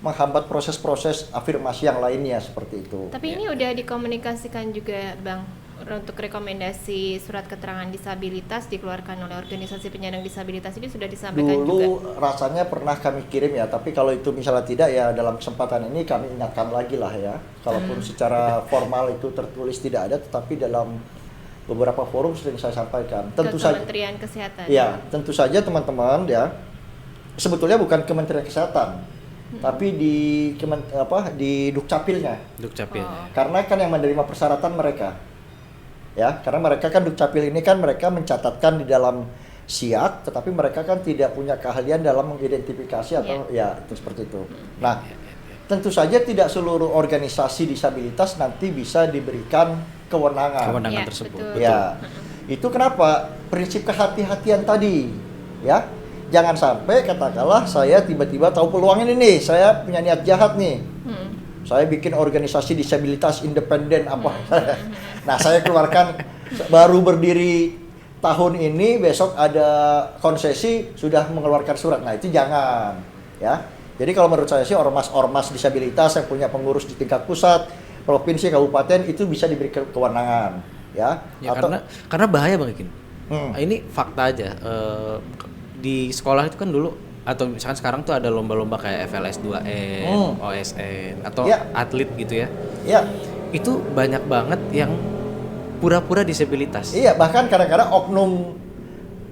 menghambat proses-proses afirmasi yang lainnya seperti itu. Tapi ini udah dikomunikasikan juga Bang, untuk rekomendasi surat keterangan disabilitas dikeluarkan oleh organisasi penyandang disabilitas ini sudah disampaikan juga? Dulu rasanya pernah kami kirim ya, tapi kalau itu misalnya tidak ya dalam kesempatan ini kami ingatkan lagi lah ya. Kalaupun secara formal itu tertulis tidak ada, tetapi dalam beberapa forum sering saya sampaikan. Tentu saja Kementerian Kesehatan. Ya, tentu saja teman-teman ya. Sebetulnya bukan Kementerian Kesehatan. tapi di di Dukcapilnya. Dukcapil. Karena kan yang menerima persyaratan mereka. Ya, karena mereka kan Dukcapil ini kan mereka mencatatkan di dalam SIAK, tetapi mereka kan tidak punya keahlian dalam mengidentifikasi atau ya itu seperti itu. Nah, tentu saja tidak seluruh organisasi disabilitas nanti bisa diberikan kewenangan. Kewenangan Ya, tersebut. betul. Ya, itu kenapa prinsip kehati-hatian tadi, ya. Jangan sampai katakanlah saya tiba-tiba tahu peluang ini nih, saya punya niat jahat nih. Saya bikin organisasi disabilitas independen apa. Nah, saya keluarkan baru berdiri tahun ini, besok ada konsesi sudah mengeluarkan surat. Nah, itu jangan, ya. Jadi kalau menurut saya sih ormas-ormas disabilitas yang punya pengurus di tingkat pusat, provinsi, kabupaten itu bisa diberi kewenangan, ya. Ya, karena bahaya Bang Ikin. Hmm. Ini fakta aja. Di sekolah itu kan dulu atau misalkan sekarang tuh ada lomba-lomba kayak FLS 2N, OSN atau atlet gitu ya. Ya. Itu banyak banget yang pura-pura disabilitas. Iya, bahkan kadang-kadang oknum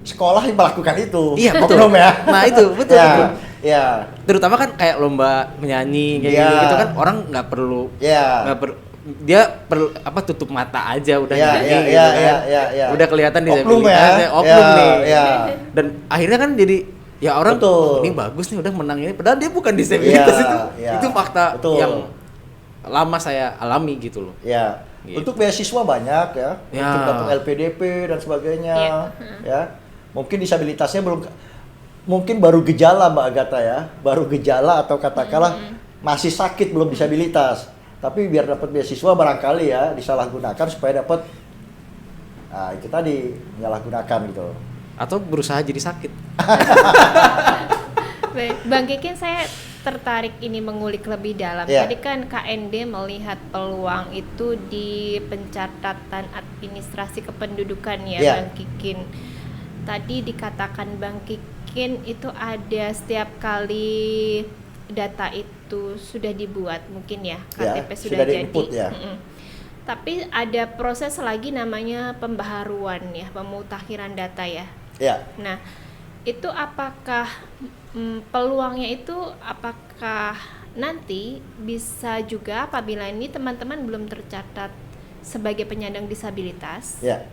sekolah yang melakukan itu. Iya, betul. Oknum ya. Nah, itu betul. Ya, betul. ya. Terutama kan kayak lomba menyanyi kayak Iya. gitu kan orang nggak perlu Iya. dia perlu tutup mata aja udah Iya, nyanyi iya, gitu iya, kan. iya, iya, iya. Udah kelihatan Oknum disabilitasnya, ya. oknum Iya, nih. iya. Dan akhirnya kan jadi ya orang Betul. ini bagus nih udah menang ini padahal dia bukan disabilitas Iya, itu. iya. Itu fakta Betul. yang lama saya alami gitu loh. Ya, Gitu. untuk beasiswa banyak ya, Ya. untuk dapat LPDP dan sebagainya, ya. Mungkin disabilitasnya mungkin baru gejala Mbak Agatha ya, baru gejala atau katakanlah masih sakit belum disabilitas, tapi biar dapat beasiswa barangkali ya disalahgunakan supaya dapat, nah itu tadi menyalahgunakan gitu. Atau berusaha jadi sakit. Baik, Bang Kikin, saya tertarik ini mengulik lebih dalam. Iya. Tadi kan KND melihat peluang itu di pencatatan administrasi kependudukan ya, Iya. Bang Kikin. Tadi dikatakan Bang Kikin itu ada setiap kali data itu sudah dibuat mungkin ya, Ya, KTP sudah sudah jadi. di-input ya. Tapi ada proses lagi namanya pembaharuan ya, pemutakhiran data ya. Ya, Nah, itu apakah peluangnya itu apakah nanti bisa juga apabila ini teman-teman belum tercatat sebagai penyandang disabilitas? ya.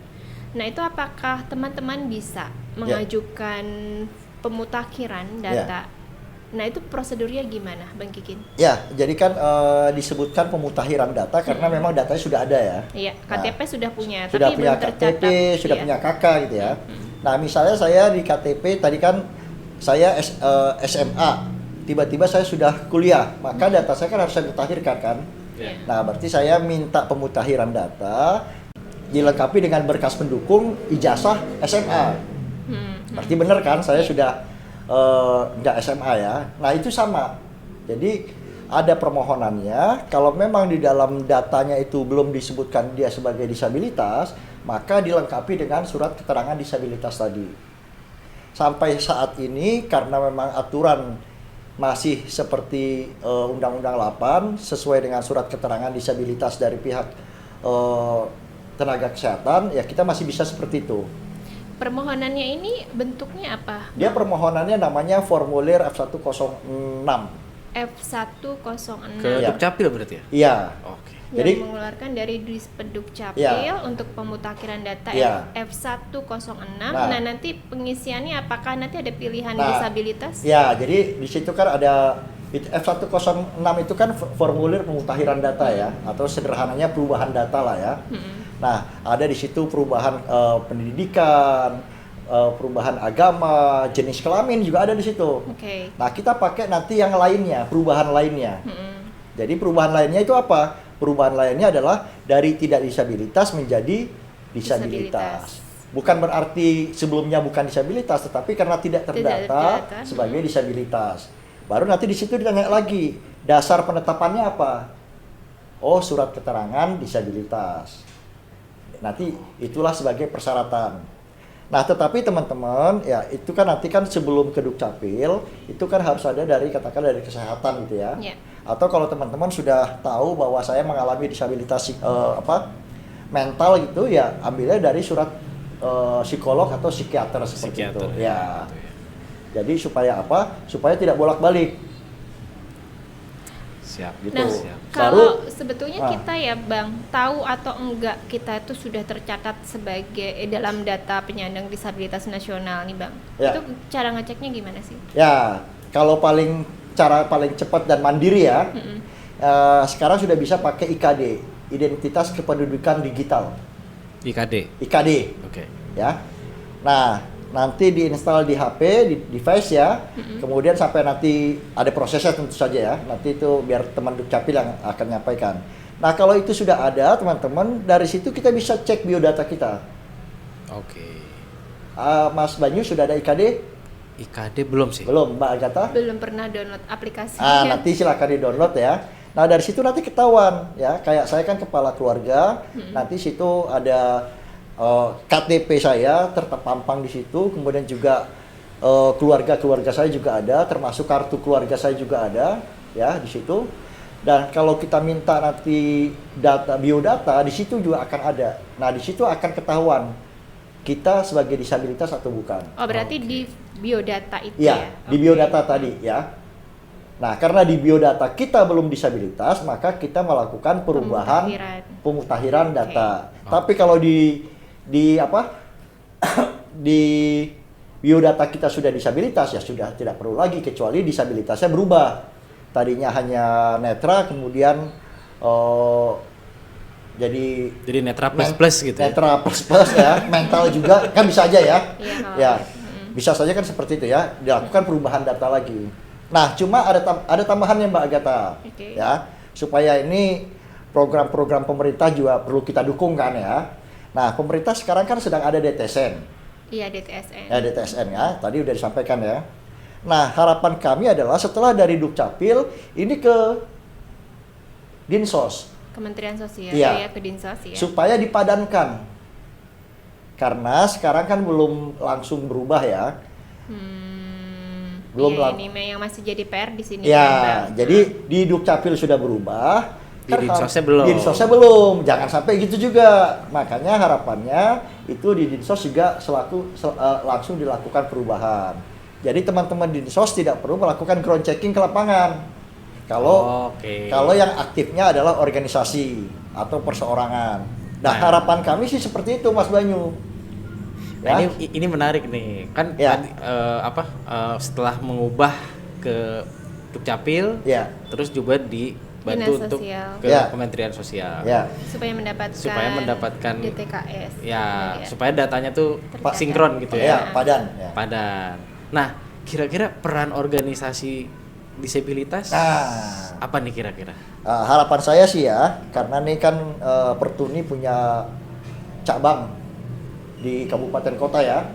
Nah, itu apakah teman-teman bisa mengajukan pemutakhiran data? Nah, itu prosedurnya gimana, Bang Kikin? Ya, jadi kan disebutkan pemutakhiran data karena memang datanya sudah ada ya. Iya, KTP sudah punya, Sudah tapi punya belum tercatat. KTP, sudah Iya. punya KK gitu ya. Nah, misalnya saya di KTP tadi kan saya SMA, tiba-tiba saya sudah kuliah, maka data saya kan harus saya mutakhirkan kan. Iya. Nah, berarti saya minta pemutakhiran data dilengkapi dengan berkas pendukung ijazah SMA. Berarti benar kan saya sudah nggak SMA ya. Nah, itu sama. Jadi ada permohonannya, kalau memang di dalam datanya itu belum disebutkan dia sebagai disabilitas, maka dilengkapi dengan surat keterangan disabilitas tadi. Sampai saat ini karena memang aturan masih seperti Undang-Undang 8 sesuai dengan surat keterangan disabilitas dari pihak tenaga kesehatan, ya kita masih bisa seperti itu. Permohonannya ini bentuknya apa? Dia permohonannya namanya formulir F106. F106 Ke Ya. Dukcapil berarti ya? Iya. Oke. yang Jadi mengeluarkan dari Dispenduk Capil Ya. untuk pemutakhiran data Ya. F106. Nah. Nah, nanti pengisiannya apakah nanti ada pilihan Nah, disabilitas? Ya, jadi di situ kan ada F106 itu kan formulir pemutakhiran data ya, atau sederhananya perubahan data lah ya. Nah, ada di situ perubahan pendidikan, perubahan agama, jenis kelamin juga ada di situ. Oke. Nah, kita pakai nanti yang lainnya, perubahan lainnya. Jadi perubahan lainnya itu apa? Perubahan lainnya adalah dari tidak disabilitas menjadi disabilitas. Bukan berarti sebelumnya bukan disabilitas, tetapi karena tidak terdata terdata. sebagai disabilitas. Baru nanti di situ ditanya lagi, dasar penetapannya apa? Oh, surat keterangan disabilitas. Nanti itulah sebagai persyaratan. Nah, tetapi teman-teman, ya itu kan nanti kan sebelum ke Dukcapil, itu kan harus ada dari katakan dari kesehatan gitu ya. Ya. Atau kalau teman-teman sudah tahu bahwa saya mengalami disabilitas mental gitu ya, ambilnya dari surat psikolog atau psikiater seperti Psikiater, itu. Ya. Jadi supaya apa? Supaya tidak bolak-balik. Siap. Gitu. Nah, Siap. kalau sebetulnya Ah. kita ya Bang, tahu atau enggak kita itu sudah tercatat sebagai dalam data penyandang disabilitas nasional nih Bang. Ya. Itu cara ngeceknya gimana sih? Ya, kalau cara paling cepat dan mandiri ya, sekarang sudah bisa pakai IKD, Identitas Kependudukan Digital. IKD. IKD, Oke. ya. Nah, nanti diinstal di HP, di device ya. Kemudian sampai nanti ada prosesnya tentu saja ya. Nanti itu biar teman Dukcapil yang akan menyampaikan. Nah, kalau itu sudah ada, teman-teman, dari situ kita bisa cek biodata kita. Oke. Mas Banyu sudah ada IKD? IKD belum sih? Belum, Mbak Agatha? Belum pernah download aplikasinya. Nanti silakan di-download ya. Nah, dari situ nanti ketahuan ya. Kayak saya kan kepala keluarga, nanti situ ada KTP saya terpampang di situ, kemudian juga keluarga saya juga ada, termasuk kartu keluarga saya juga ada ya di situ. Dan kalau kita minta nanti data biodata, di situ juga akan ada. Nah, di situ akan ketahuan kita sebagai disabilitas atau bukan. Oh, berarti di biodata itu Iya, ya? di biodata tadi ya. Nah, karena di biodata kita belum disabilitas, maka kita melakukan perubahan pemutahiran data. Tapi kalau di di biodata kita sudah disabilitas, ya sudah tidak perlu lagi, kecuali disabilitasnya berubah. Tadinya hanya netra, kemudian jadi netra plus gitu ya? Netra plus ya, mental juga kan bisa aja ya. Iya, Ya, bisa saja kan seperti itu ya, dilakukan perubahan data lagi. Nah, cuma ada tambahannya Mbak Agatha, ya, supaya ini program-program pemerintah juga perlu kita dukung kan ya. Nah, pemerintah sekarang kan sedang ada DTSN. Iya, DTSN. Ya, DTSN ya, tadi udah disampaikan ya. Nah, harapan kami adalah setelah dari Dukcapil ini ke Dinsos. Kementerian Sosial, Iya. ya, ke Dinsos ya. Supaya dipadankan. Karena sekarang kan belum langsung berubah ya. Belum ya, ini yang masih jadi PR di sini. Ya, Bang. jadi di Dukcapil sudah berubah. Di Dinsosnya belum. Di Dinsosnya belum. Jangan sampai gitu juga. Makanya harapannya itu di Dinsos juga langsung dilakukan perubahan. Jadi teman-teman di Dinsos tidak perlu melakukan ground checking ke lapangan. Kalau yang aktifnya adalah organisasi atau perseorangan. Nah, harapan kami sih seperti itu, Mas Banyu. Nah, ini menarik nih. Kan tadi, setelah mengubah ke Dukcapil, terus juga dibantu untuk ke Kementerian Sosial. Supaya mendapatkan DTKS. Ya, supaya datanya tuh sinkron gitu ya. Padan. Nah, kira-kira peran organisasi disabilitas apa nih kira-kira? Harapan saya sih ya, karena nih kan Pertuni punya cabang di kabupaten kota ya,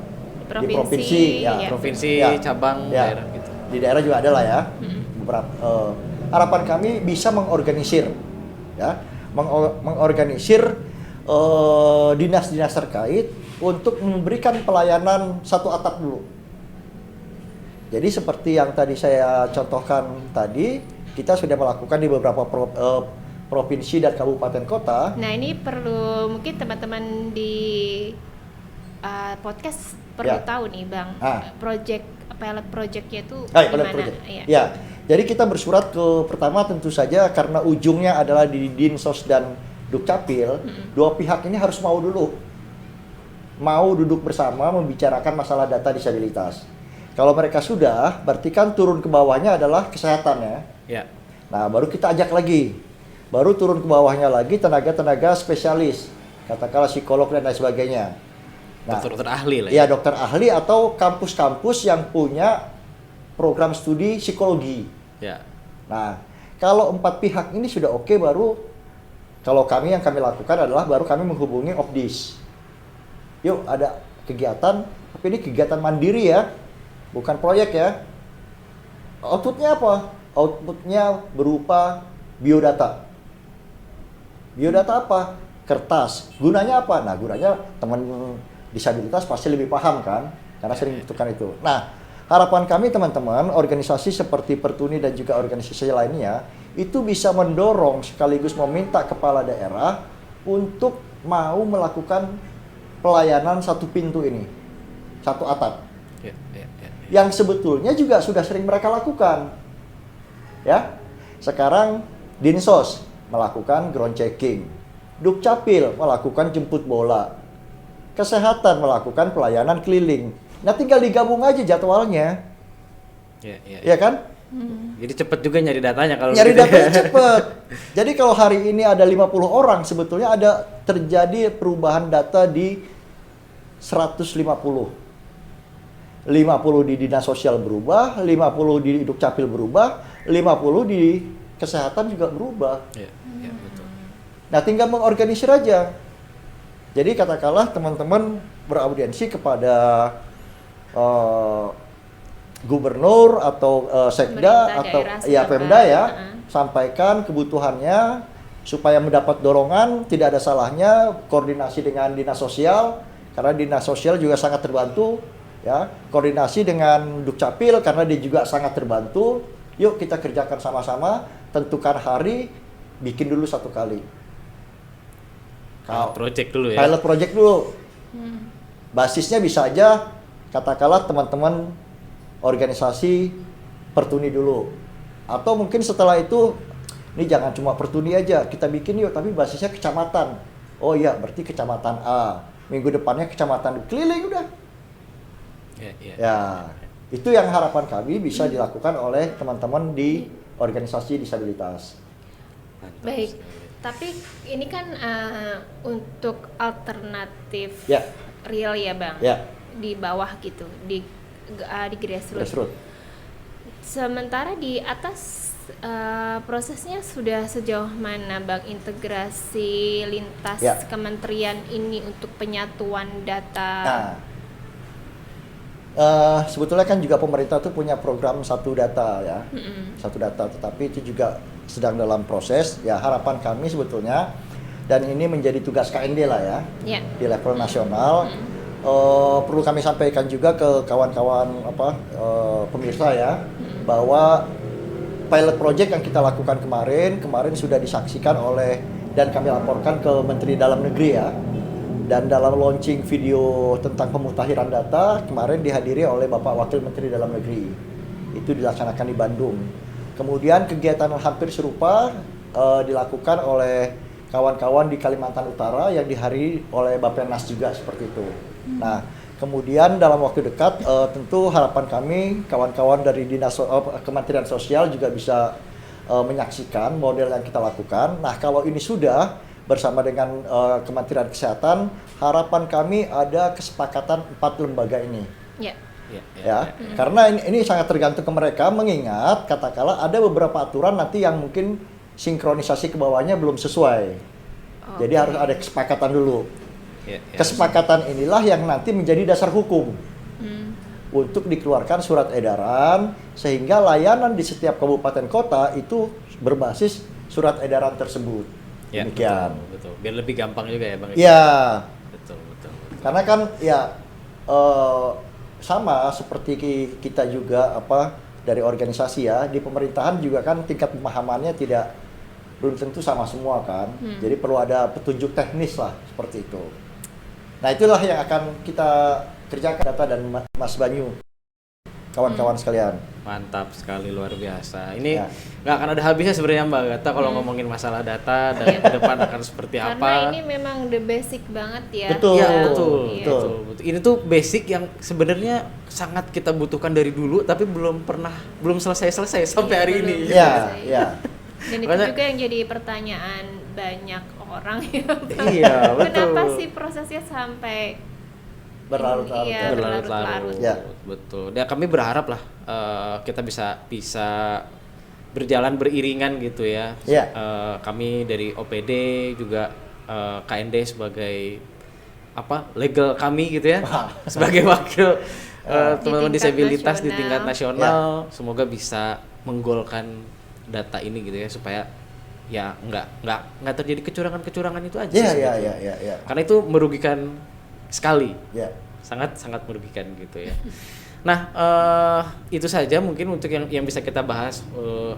di provinsi ya, provinsi ya, cabang ya, daerah gitu. Di daerah juga ada lah ya. Beberapa harapan kami bisa mengorganisir ya, mengorganisir dinas-dinas terkait untuk memberikan pelayanan satu atap dulu. Jadi seperti yang tadi saya contohkan tadi, kita sudah melakukan di beberapa provinsi dan kabupaten kota. Nah, ini perlu mungkin teman-teman di podcast perlu tahu nih Bang, pilot project-nya itu gimana? Ya, jadi kita bersurat ke pertama tentu saja karena ujungnya adalah di Dinsos dan Dukcapil, dua pihak ini harus mau duduk bersama membicarakan masalah data disabilitas. Kalau mereka sudah, berarti kan turun ke bawahnya adalah kesehatan ya. Nah, baru kita ajak lagi. Baru turun ke bawahnya lagi tenaga-tenaga spesialis, katakanlah psikolog dan lain sebagainya. Nah, dokter ahli lah. Ya, dokter ahli atau kampus-kampus yang punya program studi psikologi. Ya. Nah, kalau 4 pihak ini sudah oke, baru kalau yang kami lakukan adalah baru kami menghubungi Opdis. Yuk, ada kegiatan, tapi ini kegiatan mandiri ya. Bukan proyek ya. Outputnya apa? Outputnya berupa biodata. Biodata apa? Kertas. Gunanya apa? Nah, gunanya teman disabilitas pasti lebih paham kan? Karena sering membutuhkan itu. Nah, harapan kami teman-teman, organisasi seperti Pertuni dan juga organisasi lainnya, itu bisa mendorong sekaligus meminta kepala daerah untuk mau melakukan pelayanan satu pintu ini. Satu atap. Yang sebetulnya juga sudah sering mereka lakukan. Ya. Sekarang Dinsos melakukan ground checking, Dukcapil melakukan jemput bola, Kesehatan melakukan pelayanan keliling. Nah, tinggal digabung aja jadwalnya. Ya kan? Jadi cepet juga nyari datanya kalau Nyari gitu datanya ya. cepet. Jadi kalau hari ini ada 50 orang, sebetulnya ada terjadi perubahan data di 150. 50 di dinas sosial berubah, 50 di Dukcapil berubah, 50 di kesehatan juga berubah. Iya, betul. Nah, tinggal mengorganisir aja. Jadi katakanlah teman-teman beraudiensi kepada gubernur atau sekda Pemerintah atau daerah ya setempat. Pemda ya, sampaikan kebutuhannya supaya mendapat dorongan. Tidak ada salahnya koordinasi dengan dinas sosial karena dinas sosial juga sangat terbantu ya. Koordinasi dengan Dukcapil karena dia juga sangat terbantu. Yuk kita kerjakan sama-sama, tentukan hari, bikin dulu satu kali. Pilot project dulu ya. Pilot project dulu. Basisnya bisa aja katakanlah teman-teman organisasi Pertuni dulu. Atau mungkin setelah itu ini jangan cuma Pertuni aja, kita bikin yuk tapi basisnya kecamatan. Oh iya, berarti kecamatan A. Minggu depannya kecamatan keliling udah. Ya, itu yang harapan kami bisa dilakukan oleh teman-teman di organisasi disabilitas. Mantap Baik, sekali. tapi ini kan untuk alternatif Ya. real ya Bang, Ya, di bawah gitu, di grassroots. grassroots. Sementara di atas prosesnya sudah sejauh mana Bang integrasi lintas Ya. kementerian ini untuk penyatuan data? Nah, sebetulnya kan juga pemerintah tuh punya program satu data ya, satu data, tetapi itu juga sedang dalam proses. Ya harapan kami sebetulnya, dan ini menjadi tugas KND lah ya, Ya. di level nasional. Perlu kami sampaikan juga ke kawan-kawan pemirsa ya, bahwa pilot project yang kita lakukan kemarin sudah disaksikan oleh dan kami laporkan ke Menteri Dalam Negeri ya. Dan dalam launching video tentang pemutakhiran data kemarin dihadiri oleh Bapak Wakil Menteri Dalam Negeri. Itu dilaksanakan di Bandung. Kemudian kegiatan hampir serupa dilakukan oleh kawan-kawan di Kalimantan Utara yang dihadiri oleh Bappenas juga seperti itu. Nah, kemudian dalam waktu dekat tentu harapan kami kawan-kawan dari Kementerian Sosial juga bisa menyaksikan model yang kita lakukan. Nah, kalau ini sudah bersama dengan Kementerian Kesehatan, harapan kami ada kesepakatan 4 lembaga ini. Ya, karena ini sangat tergantung ke mereka, mengingat katakanlah ada beberapa aturan nanti yang mungkin sinkronisasi ke bawahnya belum sesuai. Jadi harus ada kesepakatan dulu. Kesepakatan inilah yang nanti menjadi dasar hukum untuk dikeluarkan surat edaran, sehingga layanan di setiap kabupaten kota itu berbasis surat edaran tersebut. Ya, Demikian. betul. Biar lebih gampang juga ya Bang. Ya, Betul. karena kan ya sama seperti kita juga dari organisasi ya, di pemerintahan juga kan tingkat pemahamannya belum tentu sama semua kan. Jadi perlu ada petunjuk teknis lah seperti itu. Nah, itulah yang akan kita kerjakan data dan Mas Banyu, kawan-kawan sekalian. Mantap sekali, luar biasa. Ini Ya. nggak akan ada habisnya sebenarnya Mbak Gata kalau ngomongin masalah data dan ke depan akan seperti Karena apa. ini memang the basic banget ya. Betul. Iya, Iya. betul. Betul. Ini tuh basic yang sebenarnya sangat kita butuhkan dari dulu tapi belum selesai sampai hari belum. ini. Ya, ya. Dan itu Makanya- juga yang jadi pertanyaan banyak orang ya. Bang. Iya, betul. Kenapa sih prosesnya sampai Berlarut-larut. Iya, ya. Berlarut-larut. Ya. Betul. Ya kami berharap lah kita bisa berjalan beriringan gitu ya. Ya. Kami dari OPD juga KND sebagai legal kami gitu ya. Sebagai wakil teman-teman Di tingkat disabilitas di nasional. tingkat nasional, semoga bisa menggolkan data ini gitu ya supaya ya nggak terjadi kecurangan itu aja. Ya, sebetulnya. ya. Karena itu merugikan sekali, Ya. sangat merugikan gitu ya. Nah, itu saja mungkin untuk yang bisa kita bahas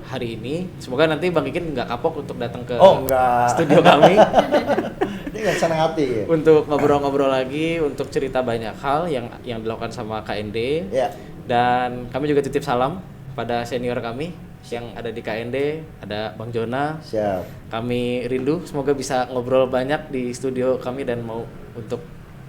hari ini. Semoga nanti Bang Ikin nggak kapok untuk datang ke Enggak. studio kami Dengan senang hati. untuk ngobrol-ngobrol lagi, untuk cerita banyak hal yang dilakukan sama KND. Ya. Dan kami juga titip salam pada senior kami yang ada di KND, ada Bang Jona. Siap. Kami rindu, semoga bisa ngobrol banyak di studio kami dan mau untuk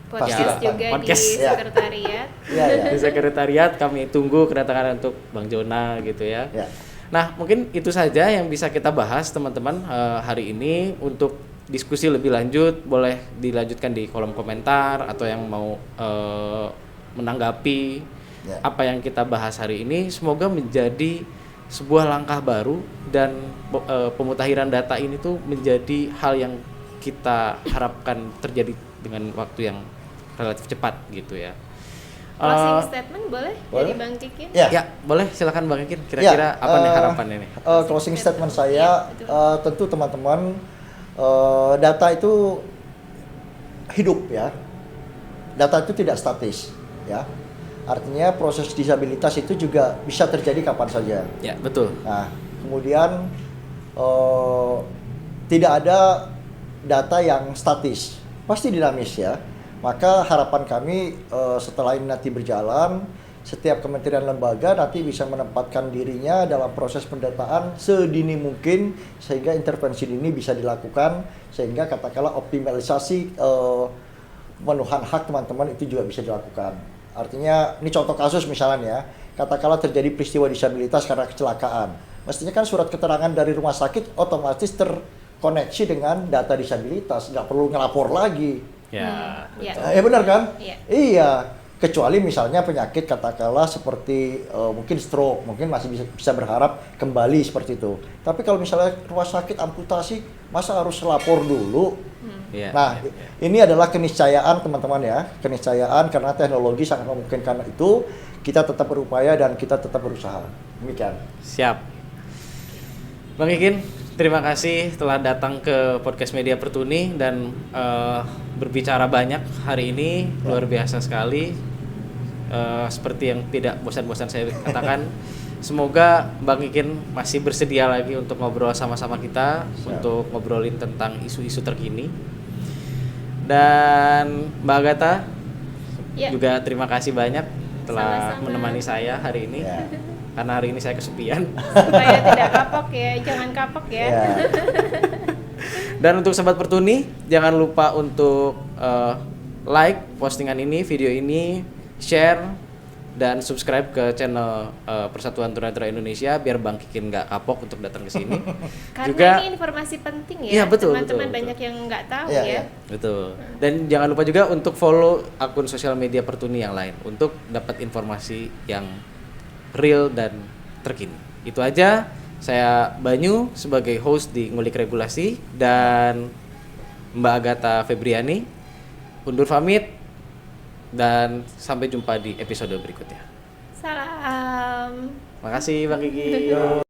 Podcast Ya, juga podcast. di sekretariat. Iya, ya. di sekretariat. Kami tunggu kedatangan untuk Bang Jona gitu ya. Ya. Nah, mungkin itu saja yang bisa kita bahas teman-teman hari ini. Untuk diskusi lebih lanjut boleh dilanjutkan di kolom komentar, atau yang mau menanggapi Ya. apa yang kita bahas hari ini. Semoga menjadi sebuah langkah baru dan pemutahiran data ini tuh menjadi hal yang kita harapkan terjadi dengan waktu yang relatif cepat gitu ya. Closing statement boleh dari boleh. Bang Kikin? Ya. Ya, boleh silakan Bang Kikin. Kira-kira Ya, apa nih harapan ini? Closing statement saya, Ya, betul. tentu teman-teman, data itu hidup ya. Data itu tidak statis ya. Artinya proses disabilitas itu juga bisa terjadi kapan saja. Ya, betul. Nah, kemudian tidak ada data yang statis, pasti dinamis ya. Maka harapan kami setelah ini nanti berjalan, setiap kementerian lembaga nanti bisa menempatkan dirinya dalam proses pendataan sedini mungkin, sehingga intervensi dini bisa dilakukan, sehingga katakanlah optimalisasi pemenuhan hak teman-teman itu juga bisa dilakukan. Artinya, ini contoh kasus misalnya ya, katakanlah terjadi peristiwa disabilitas karena kecelakaan. Mestinya kan surat keterangan dari rumah sakit otomatis terkoneksi dengan data disabilitas, nggak perlu ngelapor lagi. Ya, Ya. betul. Ya benar kan? Iya. Iya. Kecuali misalnya penyakit katakanlah seperti mungkin stroke, mungkin masih bisa berharap kembali seperti itu. Tapi kalau misalnya rumah sakit amputasi, masa harus lapor dulu? Ya, Nah, ya, ya. ini adalah keniscayaan teman-teman ya, keniscayaan karena teknologi sangat memungkinkan itu, kita tetap berupaya dan kita tetap berusaha. Demikian. Siap. Bang Kikin, terima kasih telah datang ke podcast Media Pertuni dan berbicara banyak hari ini, luar biasa sekali. Seperti yang tidak bosan-bosan saya katakan, semoga Bang Kikin masih bersedia lagi untuk ngobrol sama-sama kita, Siap. untuk ngobrolin tentang isu-isu terkini. Dan Mbak Agatha Ya. juga terima kasih banyak telah Sama-sama. menemani saya hari ini. Ya. Karena hari ini saya kesepian. Supaya tidak kapok ya, jangan kapok ya. Ya. Dan untuk Sobat Pertuni, jangan lupa untuk like postingan ini, video ini, share, dan subscribe ke channel Persatuan Tunanetra Indonesia biar Bang Kikin nggak kapok untuk datang ke sini. Karena Juga ini informasi penting ya. Iya, betul, Teman-teman betul, banyak yang nggak tahu Iya, ya. iya. betul. Dan jangan lupa juga untuk follow akun sosial media Pertuni yang lain untuk dapat informasi yang real dan terkini. Itu aja. Saya Banyu sebagai host di Ngulik Regulasi dan Mbak Agatha Febriani undur pamit dan sampai jumpa di episode berikutnya. Salam. Makasih Bang Kiki.